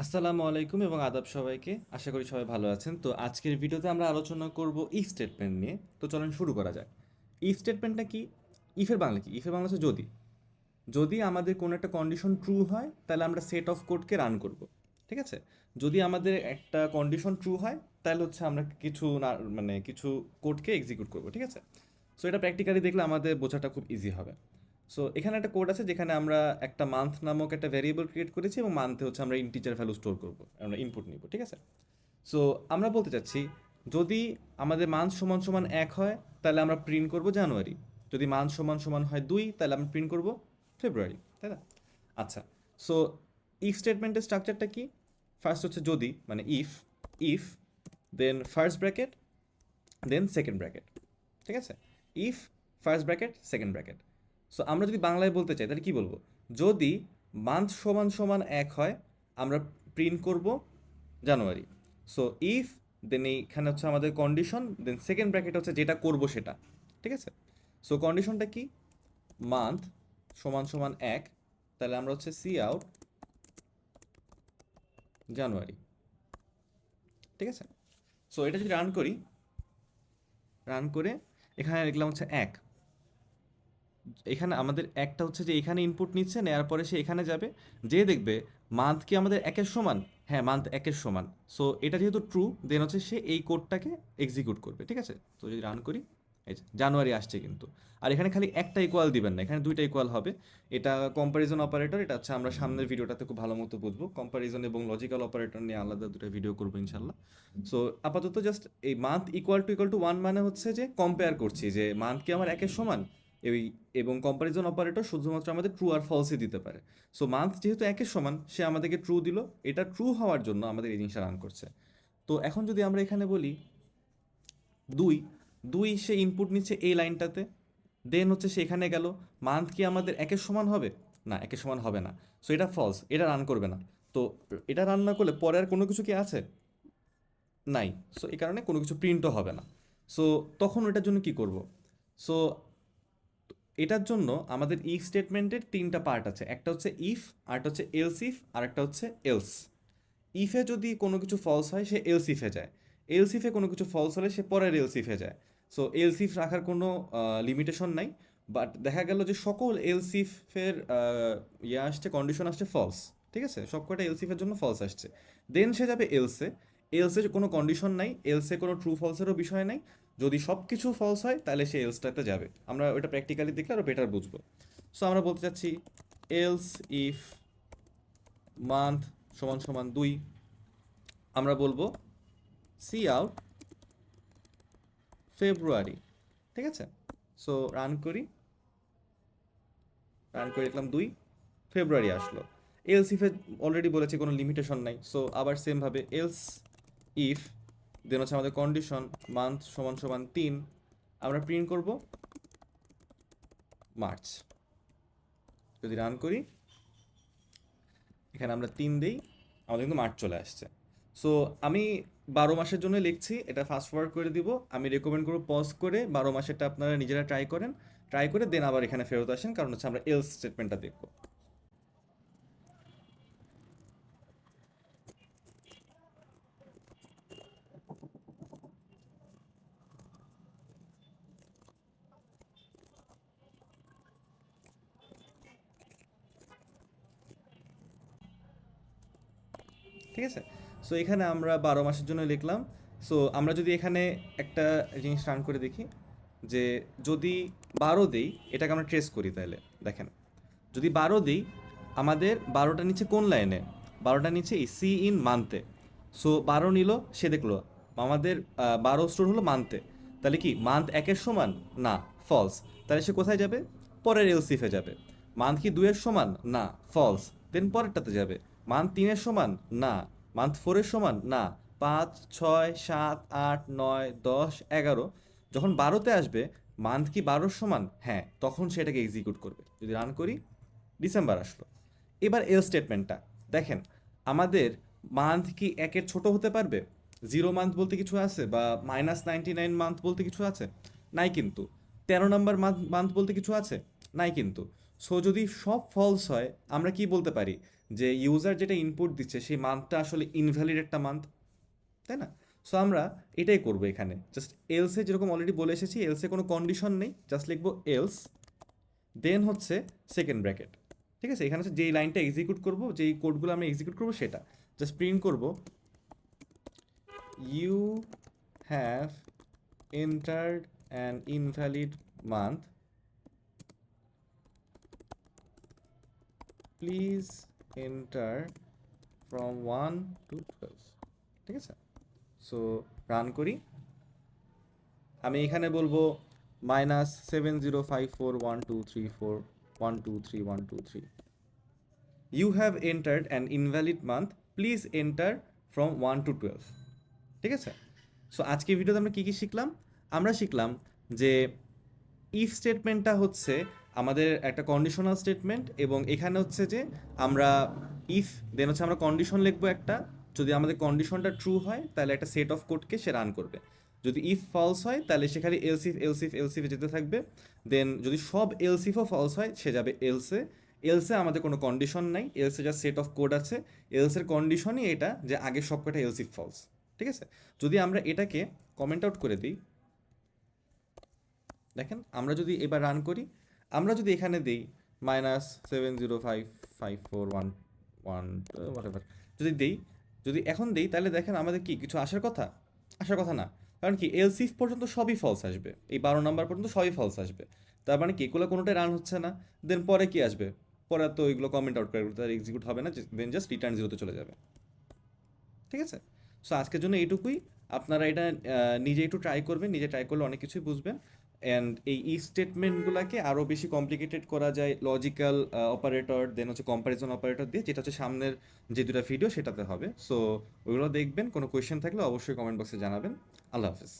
আসসালামু আলাইকুম এবং আদাব সবাইকে। আশা করি সবাই ভালো আছেন। তো আজকের ভিডিওতে আমরা আলোচনা করব ইফ স্টেটমেন্ট নিয়ে। তো চলুন শুরু করা যাক। ইফ স্টেটমেন্টটা কি? ইফের বাংলা কি? ইফের বাংলা হচ্ছে যদি। যদি আমাদের কোনো একটা কন্ডিশন ট্রু হয় তাহলে আমরা সেট অফ কোডকে রান করব। ঠিক আছে? যদি আমাদের একটা কন্ডিশন ট্রু হয় তাহলে হচ্ছে আমরা কিছু না মানে কিছু কোডকে এক্সিকিউট করব। ঠিক আছে? সো এটা প্র্যাকটিক্যালি দেখলে আমাদের বোঝাটা খুব ইজি হবে। সো এখানে একটা কোড আছে যেখানে আমরা একটা মান্থ নামক একটা ভ্যারিয়েবল ক্রিয়েট করেছি এবং মান্থে হচ্ছে আমরা ইন্টিজার ভ্যালু স্টোর করব, আমরা ইনপুট নিব। ঠিক আছে? সো আমরা বলতে চাচ্ছি যদি আমাদের মান্থ সমান সমান 1 হয় তাহলে আমরা প্রিন্ট করব জানুয়ারি। যদি মান্থ সমান সমান হয় 2 তাহলে আমরা প্রিন্ট করব ফেব্রুয়ারি। তাই না? আচ্ছা। সো ইফ স্টেটমেন্টের স্ট্রাকচারটা কি? ফার্স্ট হচ্ছে যদি, মানে if, if then first bracket then second bracket. ঠিক আছে? If first bracket second bracket. So আমরা যদি বাংলায় বলতে চাই তাহলে কি বলবো? যদি মান্থ সমান সমান 1 হয় আমরা প্রিন্ট করব জানুয়ারি। সো ইফ দেন এইখানে হচ্ছে আমাদের কন্ডিশন, দেন সেকেন্ড ব্র্যাকেট হচ্ছে যেটা করব সেটা। ঠিক আছে? সো কন্ডিশনটা কি? মান্থ সমান সমান 1, তাহলে আমরা হচ্ছে সি আউট জানুয়ারি। ঠিক আছে? সো এটা যদি রান করি, রান করে এখানে লিখলাম হচ্ছে 1। এখানে আমাদের একটা হচ্ছে যে এখানে ইনপুট নিচ্ছে, নেওয়ার পরে সে এখানে যাবে, যে দেখবে মান্থ কি আমাদের 1-এর সমান। হ্যাঁ, মান্থ 1-এর সমান। সো এটা যেহেতু ট্রু, দেন হচ্ছে সে এই কোডটাকে এক্সিকিউট করবে। ঠিক আছে? তো যদি রান করি, এই যে জানুয়ারি আসছে কিন্তু। আর এখানে খালি একটা ইকুয়াল দিবেন না, এখানে দুইটা ইকুয়াল হবে। এটা কম্প্যারিজন অপারেটর। এটা হচ্ছে আমরা সামনের ভিডিওটাতে খুব ভালো মতো বুঝবো। কম্প্যারিজন এবং লজিক্যাল অপারেটর নিয়ে আলাদা দুটো ভিডিও করবো ইনশাল্লাহ। সো আপাতত জাস্ট এই মান্থ ইকুয়াল টু 1 মানে হচ্ছে যে কম্পেয়ার করছি যে মান্থ কি আমার 1-এর সমান। এই এবং কম্পারিজন অপারেটর শুধুমাত্র আমাদের ট্রু আর ফলসই দিতে পারে। সো মান্থ যেহেতু 1-এর সমান, সে আমাদেরকে ট্রু দিল। এটা ট্রু হওয়ার জন্য আমাদের এই জিনিসটা রান করছে। তো এখন যদি আমরা এখানে বলি 2, 2 সে ইনপুট নিচ্ছে এই লাইনটাতে, দেন হচ্ছে সে এখানে গেল, মান্থ কি আমাদের 1-এর সমান হবে? না, 1-এর সমান হবে না। সো এটা ফলস, এটা রান করবে না। তো এটা রান না করলে পরে আর কোনো কিছু কি আছে? নাই। সো এই কারণে কোনো কিছু প্রিন্টও হবে না। সো তখন ওটার জন্য কি করব? সো এটার জন্য আমাদের ইফ স্টেটমেন্টের তিনটা পার্ট আছে। একটা হচ্ছে ইফ, আরেকটা হচ্ছে এলস ইফ, আর একটা হচ্ছে এলস। ইফে যদি কোনো কিছু ফলস হয় সে এলস ইফে যায়। এলস ইফে কোনো কিছু ফলস হলে সে পরের এলস ইফে যায়। সো এলস ইফ রাখার কোনো লিমিটেশন নাই। বাট দেখা গেল যে সকল এলস ইফের আসছে, কন্ডিশন আসছে ফলস। ঠিক আছে? সবকটা এলস ইফের জন্য ফলস আসছে। দেন সে যাবে এলসে। এলসে কোনো কন্ডিশন নাই, এলসে কোনো ট্রু ফলসেরও বিষয় নাই। যদি সব কিছু ফলস হয় তাহলে সে এলসটাতে যাবে। আমরা ওটা প্র্যাকটিক্যালি দেখলে আরও বেটার বুঝবো। সো আমরা বলতে চাচ্ছি এলস ইফ মান্থ সমান সমান 2, আমরা বলবো সি আউট ফেব্রুয়ারি। ঠিক আছে? সো রান করি, রান করে দেখলাম 2 ফেব্রুয়ারি আসলো। এলস ইফে অলরেডি বলেছি কোনো লিমিটেশন নাই। সো আবার সেমভাবে এলস ইফ, দেন হচ্ছে আমাদের কন্ডিশন মান্থ সমান সমান 3, আমরা প্রিন্ট করব মার্চ। যদি রান করি, এখানে আমরা 3 দেই, আমাদের কিন্তু মার্চ চলে আসছে। সো আমি 12 মাসের জন্য লিখছি, এটা ফাস্ট ফরওয়ার্ড করে দিব। আমি রেকমেন্ড করবো পজ করে 12 মাসেরটা আপনারা নিজেরা ট্রাই করেন। ট্রাই করে দেন আবার এখানে ফেরত আসেন, কারণ হচ্ছে আমরা এলস স্টেটমেন্টটা দেখবো। ঠিক আছে? সো এখানে আমরা 12 মাসের জন্য লিখলাম। সো আমরা যদি এখানে একটা জিনিস রান করে দেখি, যে যদি 12 দেই, এটাকে আমরা ট্রেস করি, তাহলে দেখেন যদি 12 দিই, আমাদের 12টা নিচে কোন লাইনে? 12টা নিচে এই সি ইন মান্থে। সো 12 নিল, সে দেখলো আমাদের 12 স্টোর হলো মান্থে। তাহলে কি মান্থ 1-এর সমান? না, ফলস। তাহলে সে কোথায় যাবে? পরের এলসিফে যাবে। মান্থ কি 2-এর সমান? না, ফলস। দেন পরেরটাতে যাবে। মান্থ 3-এর সমান? না। মান্থ 4-এর সমান? না। 5, 6, 7, 8, 9, 10, 11, যখন 12তে আসবে, মান্থ কি 12-এর সমান? হ্যাঁ, তখন সেটাকে এক্সিকিউট করবে। যদি রান করি, ডিসেম্বর আসলো। এবার এল স্টেটমেন্টটা দেখেন, আমাদের মান্থ কি 1-এর ছোট হতে পারবে? 0 মান্থ বলতে কিছু আছে, বা -99 মান্থ বলতে কিছু আছে? নাই কিন্তু। 13 নম্বর মান্থ মান্থ বলতে কিছু আছে? নাই কিন্তু। সো যদি সব ফলস হয় আমরা কি বলতে পারি যে ইউজার যেটা ইনপুট দিচ্ছে সেই মান্থটা আসলে ইনভ্যালিড একটা মান্থ, তাই না? সো আমরা এটাই করবো এখানে, জাস্ট এলসে যেরকম অলরেডি বলে এসেছি, এলসে কোনো কন্ডিশন নেই, জাস্ট লিখবো এলস, দেন হচ্ছে সেকেন্ড ব্র্যাকেট। ঠিক আছে, এখানে হচ্ছে যেই লাইনটা এক্সিকিউট করবো, যেই কোডগুলো আমরা এক্সিকিউট করবো সেটা জাস্ট প্রিন্ট করবো, you have entered an invalid month, please enter from 1 to 12। ঠিক আছে, সো রান করি। আমি এখানে বলবো -70541234123123 you have entered an invalid month, please enter from 1 to 12। ঠিক আছে, সো আজকে ভিডিওতে আমরা কী কী শিখলাম? আমরা শিখলাম যে ইফ স্টেটমেন্টটা হচ্ছে আমাদের একটা কন্ডিশনাল স্টেটমেন্ট, এবং এখানে হচ্ছে যে আমরা ইফ দেন হচ্ছে আমরা কন্ডিশন লিখবো একটা, যদি আমাদের কন্ডিশনটা ট্রু হয় তাহলে একটা সেট অফ কোডকে সে রান করবে, যদি ইফ ফলস হয় তাহলে সে খালি এলসিফ এলসিফ এলসিফে যেতে থাকবে, দেন যদি সব এলসিফও ফলস হয় সে যাবে এলসে। এলসে আমাদের কোনো কন্ডিশন নাই, এলসে যা সেট অফ কোড আছে, এলসের কন্ডিশনই এটা যে আগে সব কটা এলসিফ ফলস। ঠিক আছে, যদি আমরা এটাকে কমেন্ট আউট করে দিই, দেখেন আমরা যদি এবার রান করি, আমরা যদি এখানে দিই -705541 যদি দিই, যদি এখন দিই তাহলে দেখেন আমাদের কি কিছু আসার কথা? আসার কথা না, কারণ কি এলসিফ পর্যন্ত সবই ফলস আসবে, এই 12 নম্বর পর্যন্ত সবই ফলস আসবে, তার মানে কি এগুলো কোনোটাই রান হচ্ছে না। দেন পরে কি আসবে? পরে তো ওইগুলো কমেন্ট আউট করে তার এক্সিকিউট হবে না, দেন জাস্ট রিটার্ন জিরোতে চলে যাবে। ঠিক আছে, সো আজকের জন্য এইটুকুই। আপনারা এটা নিজে একটু ট্রাই করবেন, নিজে ট্রাই করলে অনেক কিছুই বুঝবেন। অ্যান্ড এই ই স্টেটমেন্টগুলোকে আরও বেশি কমপ্লিকেটেড করা যায় লজিক্যাল অপারেটর, দেন হচ্ছে কম্প্যারিজন অপারেটর দিয়ে, যেটা হচ্ছে সামনের যে দুটা ভিডিও সেটাতে হবে। সো ওইগুলো দেখবেন, কোনো কোয়েশ্চেন থাকলে অবশ্যই কমেন্ট বক্সে জানাবেন। আল্লাহ হাফেজ।